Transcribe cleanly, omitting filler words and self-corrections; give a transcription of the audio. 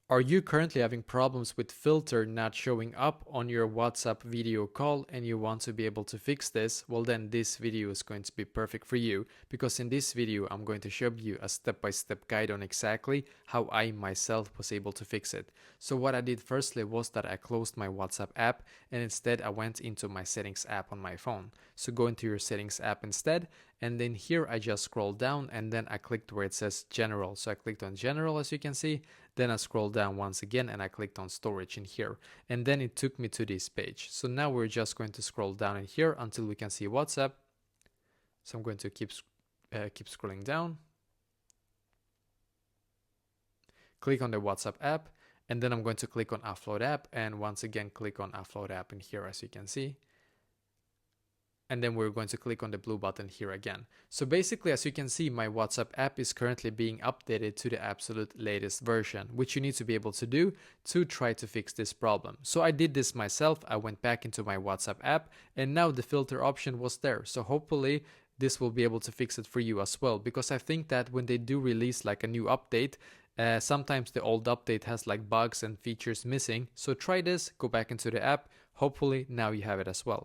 Are you currently having problems with filter not showing up on your WhatsApp video call and you want to be able to fix this? Well, then this video is going to be perfect for you, because in this video I'm going to show you a step-by-step guide on exactly how I myself was able to fix it. So what I did firstly was that I closed my WhatsApp app and instead I went into my settings app on my phone. So go into your settings app instead, and then here I just scrolled down and then I clicked where it says general. So I clicked on general, as you can see. Then I scrolled down once again and I clicked on storage in here, and then it took me to this page. So now we're just going to scroll down in here until we can see WhatsApp. So I'm going to keep scrolling down, click on the WhatsApp app, and then I'm going to click on offload app, and once again click on offload app in here, as you can see. And then we're going to click on the blue button here again. So basically, as you can see, my WhatsApp app is currently being updated to the absolute latest version, which you need to be able to do to try to fix this problem. So I did this myself. I went back into my WhatsApp app and now the filter option was there. So hopefully this will be able to fix it for you as well, because I think that when they do release like a new update, sometimes the old update has like bugs and features missing. So try this, go back into the app. Hopefully now you have it as well.